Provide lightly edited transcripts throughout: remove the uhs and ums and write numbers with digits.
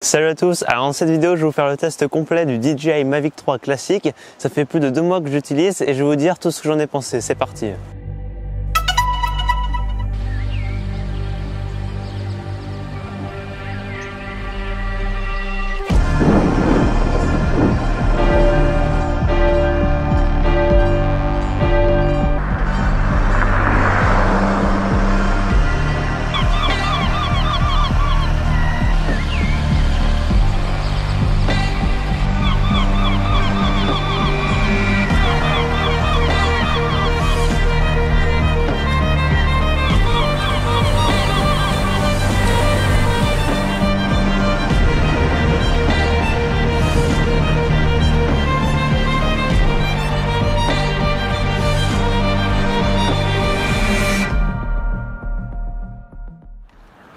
Salut à tous, alors dans cette vidéo je vais vous faire le test complet du DJI Mavic 3 classique. Ça fait plus de 2 mois que j'utilise et je vais vous dire tout ce que j'en ai pensé, c'est parti.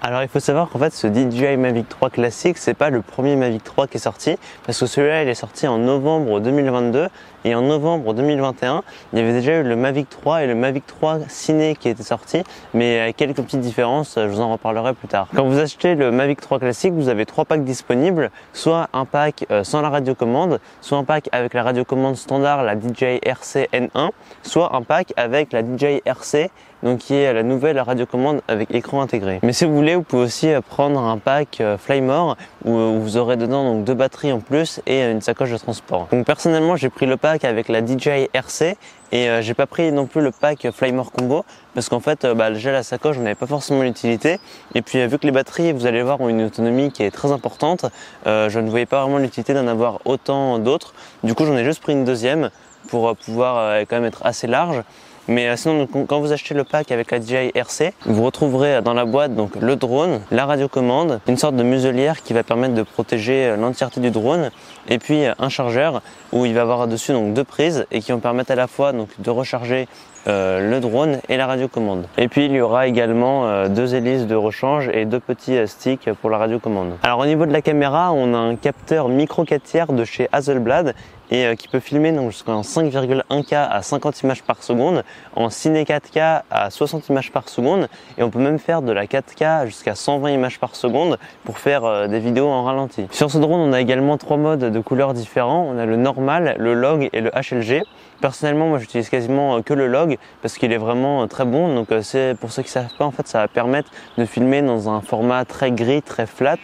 Alors il faut savoir qu'en fait ce DJI Mavic 3 classique c'est pas le premier Mavic 3 qui est sorti, parce que celui-là il est sorti en novembre 2022 et en novembre 2021 il y avait déjà eu le Mavic 3 et le Mavic 3 Ciné qui étaient sortis, mais avec quelques petites différences, je vous en reparlerai plus tard. Quand vous achetez le Mavic 3 classique, vous avez 3 packs disponibles, soit un pack sans la radiocommande, soit un pack avec la radiocommande standard, la DJI RC N1, soit un pack avec la DJI RC, donc qui est la nouvelle radiocommande avec écran intégré. Mais si vous voulez, vous pouvez aussi prendre un pack Flymore où vous aurez dedans donc 2 batteries en plus et une sacoche de transport. Donc personnellement, j'ai pris le pack avec la DJI RC et j'ai pas pris non plus le pack Flymore Combo parce qu'en fait déjà la sacoche j'en avais pas forcément l'utilité, et puis vu que les batteries vous allez voir ont une autonomie qui est très importante, je ne voyais pas vraiment l'utilité d'en avoir autant d'autres. Du coup j'en ai juste pris une deuxième pour pouvoir quand même être assez large. Mais sinon, quand vous achetez le pack avec la DJI RC, vous retrouverez dans la boîte donc le drone, la radiocommande, une sorte de muselière qui va permettre de protéger l'entièreté du drone, et puis un chargeur où il va avoir dessus donc 2 prises et qui vont permettre à la fois donc de recharger le drone et la radiocommande. Et puis il y aura également 2 hélices de rechange et 2 petits sticks pour la radiocommande. Alors au niveau de la caméra, on a un capteur micro 4 tiers de chez Hasselblad et qui peut filmer donc jusqu'en 5,1K à 50 images par seconde, en ciné 4K à 60 images par seconde, et on peut même faire de la 4K jusqu'à 120 images par seconde pour faire des vidéos en ralenti. Sur ce drone, on a également 3 modes de couleurs différents. On a le normal, le log et le HLG. Personnellement, moi j'utilise quasiment que le log parce qu'il est vraiment très bon. Donc c'est pour ceux qui ne savent pas, en fait ça va permettre de filmer dans un format très gris, très flat,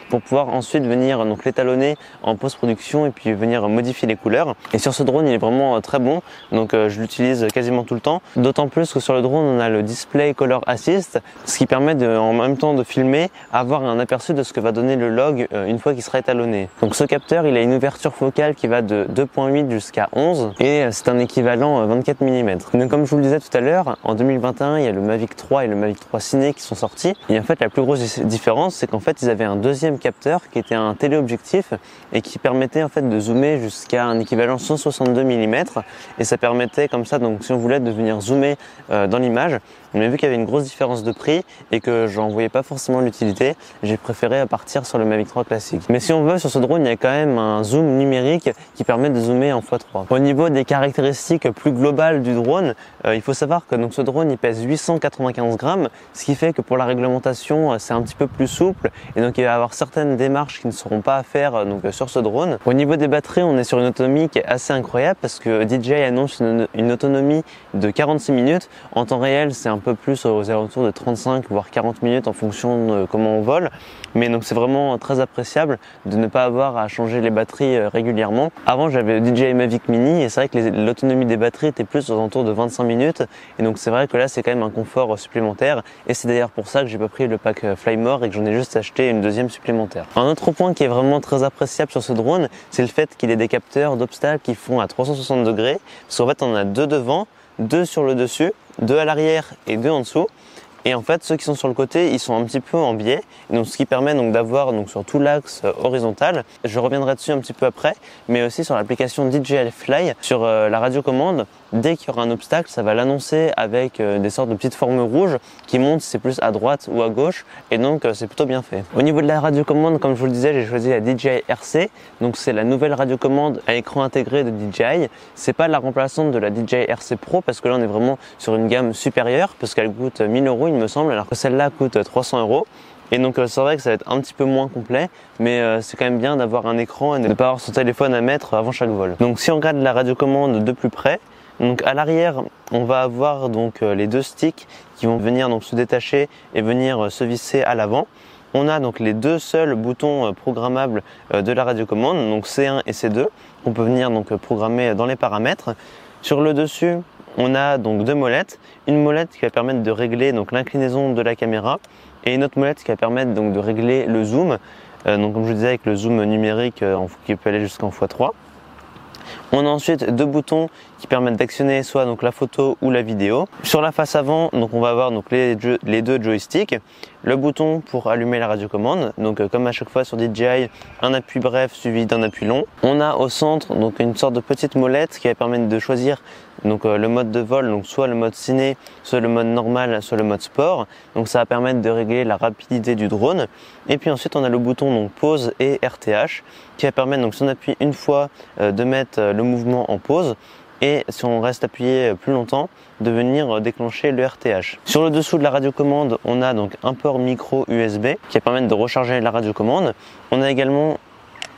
pour pouvoir ensuite venir donc l'étalonner en post-production et puis venir modifier les couleurs. Et sur ce drone, il est vraiment très bon, donc je l'utilise quasiment tout le temps. D'autant plus que sur le drone, on a le Display Color Assist, ce qui permet en même temps de filmer, avoir un aperçu de ce que va donner le log une fois qu'il sera étalonné. Donc ce capteur, il a une ouverture focale qui va de 2.8 jusqu'à 11 et c'est un équivalent 24 mm. Donc comme je vous le disais tout à l'heure, en 2021, il y a le Mavic 3 et le Mavic 3 Ciné qui sont sortis. Et en fait, la plus grosse différence, c'est qu'en fait, ils avaient un deuxième capteur qui était un téléobjectif et qui permettait en fait de zoomer jusqu'à un équivalent 162 mm. Et ça permettait comme ça, donc si on voulait, de venir zoomer dans l'image. Mais vu qu'il y avait une grosse différence de prix et que j'en voyais pas forcément l'utilité, j'ai préféré partir sur le Mavic 3 classique. Mais si on veut, sur ce drone, il y a quand même un zoom numérique qui permet de zoomer en x3. Au niveau des caractéristiques plus globales du drone, il faut savoir que donc ce drone il pèse 895 grammes, ce qui fait que pour la réglementation c'est un petit peu plus souple, et donc il va y avoir certaines démarches qui ne seront pas à faire donc sur ce drone. Au niveau des batteries, on est sur une autonomie qui est assez incroyable parce que DJI annonce une autonomie de 46 minutes. En temps réel, c'est un peu plus aux alentours de 35 voire 40 minutes en fonction de comment on vole, mais donc c'est vraiment très appréciable de ne pas avoir à changer les batteries régulièrement. Avant j'avais le DJI Mavic Mini et c'est vrai que l'autonomie des batteries était plus aux alentours de 25 minutes, et donc c'est vrai que là c'est quand même un confort supplémentaire, et c'est d'ailleurs pour ça que j'ai pas pris le pack Flymore et que j'en ai juste acheté une deuxième supplémentaire. Un autre point qui est vraiment très appréciable sur ce drone, c'est le fait qu'il ait des capteurs d'obstacles qui font à 360 degrés, parce qu'en fait on a 2 devant, 2 sur le dessus, 2 à l'arrière et 2 en dessous. Et en fait, ceux qui sont sur le côté, ils sont un petit peu en biais, donc ce qui permet donc d'avoir donc sur tout l'axe horizontal. Je reviendrai dessus un petit peu après, mais aussi sur l'application DJI Fly, sur la radiocommande. Dès qu'il y aura un obstacle, ça va l'annoncer avec des sortes de petites formes rouges qui montrent si c'est plus à droite ou à gauche, et donc c'est plutôt bien fait. Au niveau de la radiocommande, comme je vous le disais, j'ai choisi la DJI RC, donc c'est la nouvelle radiocommande à écran intégré de DJI. C'est pas la remplaçante de la DJI RC Pro, parce que là on est vraiment sur une gamme supérieure, parce qu'elle coûte 1000 € il me semble, alors que celle-là coûte 300 €. Et donc c'est vrai que ça va être un petit peu moins complet, mais c'est quand même bien d'avoir un écran et de ne pas avoir son téléphone à mettre avant chaque vol. Donc si on regarde la radiocommande de plus près, donc à l'arrière on va avoir donc les deux sticks qui vont venir donc se détacher et venir se visser à l'avant. On a donc les deux seuls boutons programmables de la radiocommande, donc C1 et C2, qu'on peut venir donc programmer dans les paramètres. Sur le dessus, on a donc deux molettes, une molette qui va permettre de régler donc l'inclinaison de la caméra et une autre molette qui va permettre donc de régler le zoom, donc comme je vous disais avec le zoom numérique qui peut aller jusqu'en x3. On a ensuite deux boutons qui permettent d'actionner soit donc la photo ou la vidéo. Sur la face avant, donc on va avoir donc les deux joysticks, le bouton pour allumer la radiocommande, donc comme à chaque fois sur DJI, un appui bref suivi d'un appui long. On a au centre donc une sorte de petite molette qui va permettre de choisir donc le mode de vol, donc soit le mode ciné, soit le mode normal, soit le mode sport. Donc ça va permettre de régler la rapidité du drone. Et puis ensuite on a le bouton donc pause et RTH qui va permettre donc si on appuie une fois de mettre le mouvement en pause, et si on reste appuyé plus longtemps, de venir déclencher le RTH. Sur le dessous de la radiocommande, on a donc un port micro USB qui va permettre de recharger la radiocommande. On a également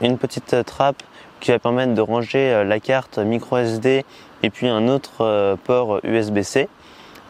une petite trappe qui va permettre de ranger la carte micro SD et puis un autre port USB-C.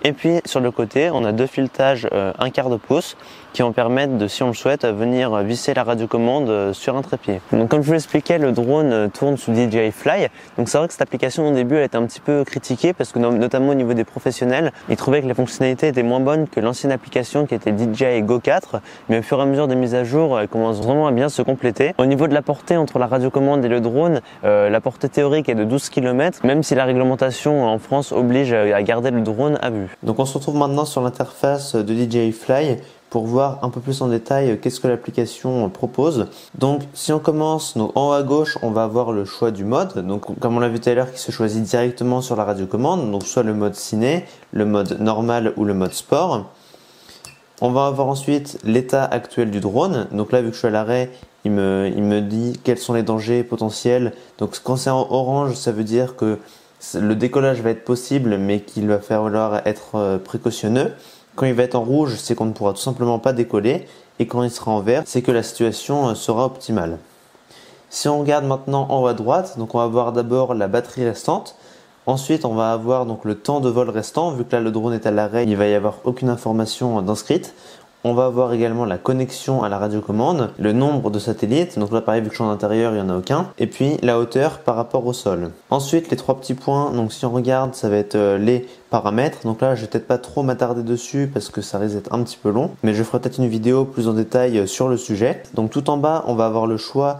Et puis sur le côté, on a deux filettages 1/4 de pouce qui vont permettre de, si on le souhaite, venir visser la radiocommande sur un trépied. Donc comme je vous l'expliquais, le drone tourne sous DJI Fly. Donc c'est vrai que cette application au début elle était un petit peu critiquée parce que notamment au niveau des professionnels, ils trouvaient que les fonctionnalités étaient moins bonnes que l'ancienne application qui était DJI Go 4. Mais au fur et à mesure des mises à jour, elle commence vraiment à bien se compléter. Au niveau de la portée entre la radiocommande et le drone, la portée théorique est de 12 km, même si la réglementation en France oblige à garder le drone à vue. Donc on se retrouve maintenant sur l'interface de DJI Fly pour voir un peu plus en détail qu'est-ce que l'application propose. Donc si on commence, donc, en haut à gauche, on va avoir le choix du mode. Donc comme on l'a vu tout à l'heure, qui se choisit directement sur la radiocommande. Donc soit le mode ciné, le mode normal ou le mode sport. On va avoir ensuite l'état actuel du drone. Donc là, vu que je suis à l'arrêt, il me dit quels sont les dangers potentiels. Donc quand c'est en orange, ça veut dire que le décollage va être possible, mais qu'il va falloir être précautionneux. Quand il va être en rouge, c'est qu'on ne pourra tout simplement pas décoller. Et quand il sera en vert, c'est que la situation sera optimale. Si on regarde maintenant en haut à droite, donc on va voir d'abord la batterie restante. Ensuite, on va avoir donc le temps de vol restant. Vu que là le drone est à l'arrêt, il va y avoir aucune information d'inscrite. On va avoir également la connexion à la radiocommande, le nombre de satellites, donc là pareil vu que je suis en intérieur il n'y en a aucun, et puis la hauteur par rapport au sol. Ensuite les trois petits points, donc si on regarde ça va être les paramètres, donc là je vais peut-être pas trop m'attarder dessus parce que ça risque d'être un petit peu long, mais je ferai peut-être une vidéo plus en détail sur le sujet. Donc tout en bas on va avoir le choix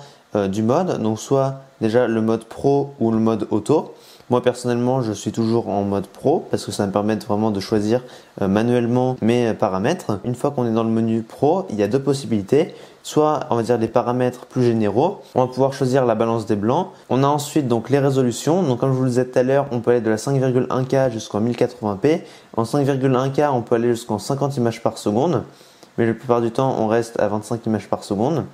du mode, donc soit déjà le mode pro ou le mode auto. Moi personnellement je suis toujours en mode pro parce que ça me permet vraiment de choisir manuellement mes paramètres. Une fois qu'on est dans le menu pro, il y a deux possibilités. Soit on va dire des paramètres plus généraux, on va pouvoir choisir la balance des blancs. On a ensuite donc les résolutions, donc comme je vous le disais tout à l'heure, on peut aller de la 5,1K jusqu'en 1080p. En 5,1K on peut aller jusqu'en 50 images par seconde, mais la plupart du temps on reste à 25 images par seconde.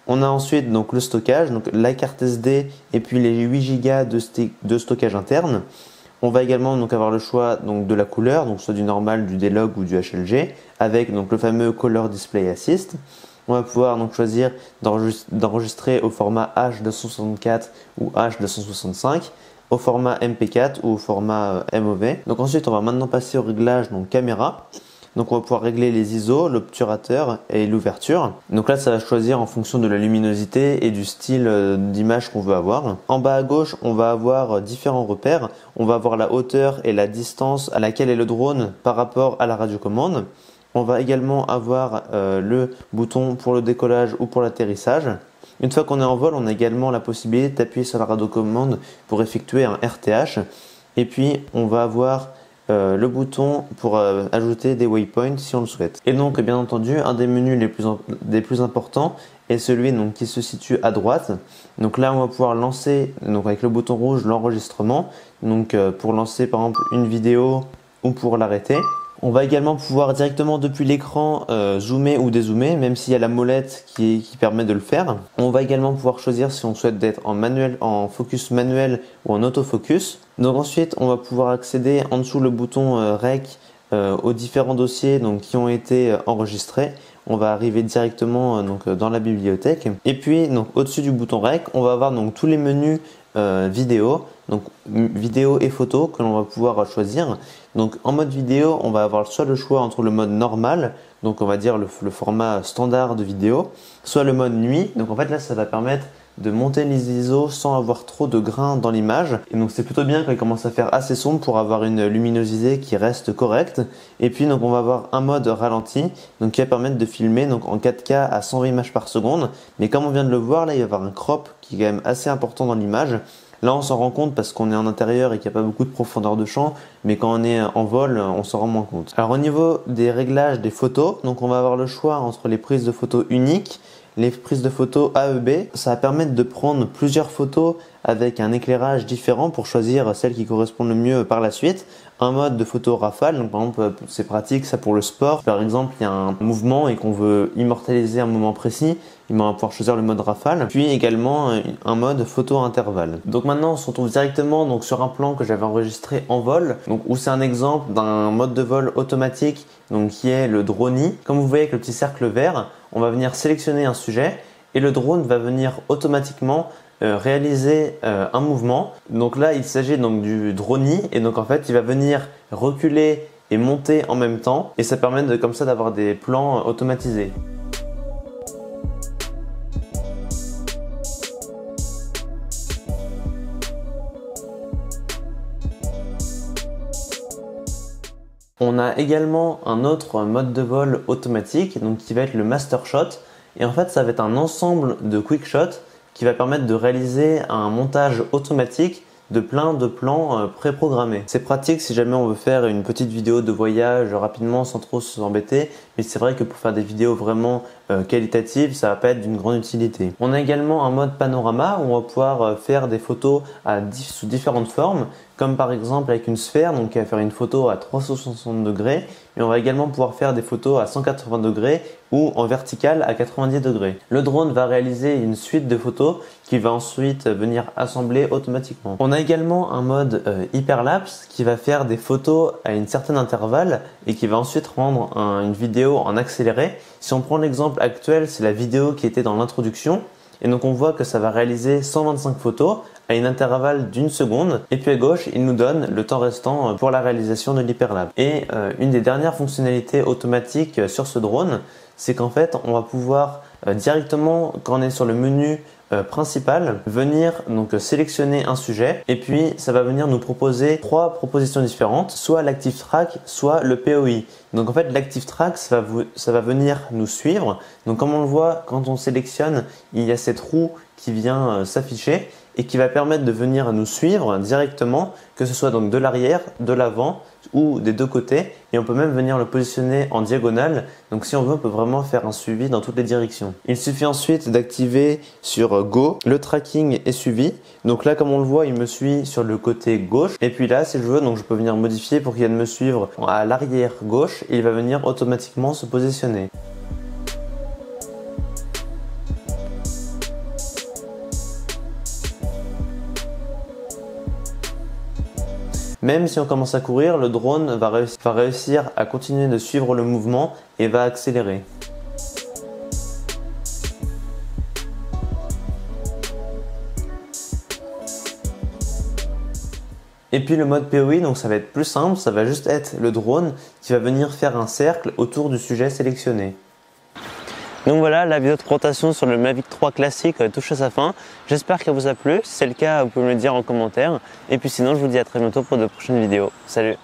On a ensuite donc le stockage, donc la carte SD et puis les 8 Go de stockage interne. On va également donc avoir le choix donc de la couleur, donc soit du normal, du D-Log ou du HLG, avec donc le fameux Color Display Assist. On va pouvoir donc choisir d'enregistrer au format H264 ou H265, au format MP4 ou au format MOV. Donc ensuite on va maintenant passer au réglage donc caméra. Donc on va pouvoir régler les ISO, l'obturateur et l'ouverture. Donc là ça va choisir en fonction de la luminosité et du style d'image qu'on veut avoir. En bas à gauche on va avoir différents repères. On va avoir la hauteur et la distance à laquelle est le drone par rapport à la radiocommande. On va également avoir le bouton pour le décollage ou pour l'atterrissage. Une fois qu'on est en vol, on a également la possibilité d'appuyer sur la radiocommande pour effectuer un RTH. Et puis on va avoir le bouton pour ajouter des waypoints si on le souhaite. Et donc bien entendu un des menus les plus importants est celui donc, qui se situe à droite. Donc là on va pouvoir lancer donc, avec le bouton rouge l'enregistrement, donc pour lancer par exemple une vidéo ou pour l'arrêter. On va également pouvoir directement depuis l'écran zoomer ou dézoomer, même s'il y a la molette qui permet de le faire. On va également pouvoir choisir si on souhaite d'être en focus manuel ou en autofocus. Donc ensuite, on va pouvoir accéder en dessous le bouton REC aux différents dossiers donc, qui ont été enregistrés. on va arriver directement donc dans la bibliothèque. Et puis donc au-dessus du bouton Rec, on va avoir donc tous les menus vidéo, donc vidéo et photo que l'on va pouvoir choisir. Donc en mode vidéo, on va avoir soit le choix entre le mode normal, donc on va dire le format standard de vidéo, soit le mode nuit. Donc en fait là, ça va permettre de monter les ISO sans avoir trop de grains dans l'image. Et donc c'est plutôt bien quand il commence à faire assez sombre pour avoir une luminosité qui reste correcte. Et puis donc on va avoir un mode ralenti, donc qui va permettre de filmer donc en 4K à 120 images par seconde. Mais comme on vient de le voir, là il va y avoir un crop qui est quand même assez important dans l'image. Là, on s'en rend compte parce qu'on est en intérieur et qu'il n'y a pas beaucoup de profondeur de champ, mais quand on est en vol, on s'en rend moins compte. Alors au niveau des réglages des photos, donc on va avoir le choix entre les prises de photos uniques, les prises de photos AEB. Ça va permettre de prendre plusieurs photos avec un éclairage différent pour choisir celles qui correspondent le mieux par la suite. Un mode de photo rafale, donc par exemple c'est pratique ça pour le sport. Par exemple il y a un mouvement et qu'on veut immortaliser un moment précis, on va pouvoir choisir le mode rafale. Puis également un mode photo intervalle. Donc maintenant on se retrouve directement donc sur un plan que j'avais enregistré en vol, donc où c'est un exemple d'un mode de vol automatique donc qui est le Droni. Comme vous voyez avec le petit cercle vert, on va venir sélectionner un sujet et le drone va venir automatiquement réaliser un mouvement. Donc là il s'agit donc du Droni et donc en fait il va venir reculer et monter en même temps et ça permet comme ça d'avoir des plans automatisés. On a également un autre mode de vol automatique donc qui va être le Master Shot et en fait ça va être un ensemble de quick shots qui va permettre de réaliser un montage automatique de plein de plans préprogrammés. C'est pratique si jamais on veut faire une petite vidéo de voyage rapidement sans trop s'embêter, mais c'est vrai que pour faire des vidéos vraiment qualitatives, ça va pas être d'une grande utilité. On a également un mode panorama où on va pouvoir faire des photos sous différentes formes, comme par exemple avec une sphère, donc qui va faire une photo à 360 degrés, mais on va également pouvoir faire des photos à 180 degrés ou en vertical à 90 degrés. Le drone va réaliser une suite de photos qui va ensuite venir assembler automatiquement. On a également un mode hyperlapse qui va faire des photos à une certaine intervalle et qui va ensuite rendre une vidéo en accéléré. Si on prend l'exemple actuel, c'est la vidéo qui était dans l'introduction. Et donc on voit que ça va réaliser 125 photos à une intervalle d'une seconde. Et puis à gauche, il nous donne le temps restant pour la réalisation de l'hyperlapse. Et une des dernières fonctionnalités automatiques sur ce drone, c'est qu'en fait, on va pouvoir directement, quand on est sur le menu principal, venir donc sélectionner un sujet et puis ça va venir nous proposer 3 propositions différentes, soit l'active track, soit le POI. Donc en fait l'active track ça va venir nous suivre. Donc comme on le voit quand on sélectionne, il y a cette roue qui vient s'afficher et qui va permettre de venir nous suivre directement, que ce soit donc de l'arrière, de l'avant ou des deux côtés, et on peut même venir le positionner en diagonale. Donc si on veut, on peut vraiment faire un suivi dans toutes les directions. Il suffit ensuite d'activer sur Go, le tracking est suivi. Donc là, comme on le voit, il me suit sur le côté gauche. Et puis là, si je veux, donc je peux venir modifier pour qu'il vienne me suivre à l'arrière gauche et il va venir automatiquement se positionner. Même si on commence à courir, le drone va réussir à continuer de suivre le mouvement et va accélérer. Et puis le mode POI, donc ça va être plus simple, ça va juste être le drone qui va venir faire un cercle autour du sujet sélectionné. Donc voilà, la vidéo de présentation sur le Mavic 3 classique touche à sa fin. J'espère qu'elle vous a plu. Si c'est le cas, vous pouvez me le dire en commentaire. Et puis sinon, je vous dis à très bientôt pour de prochaines vidéos. Salut!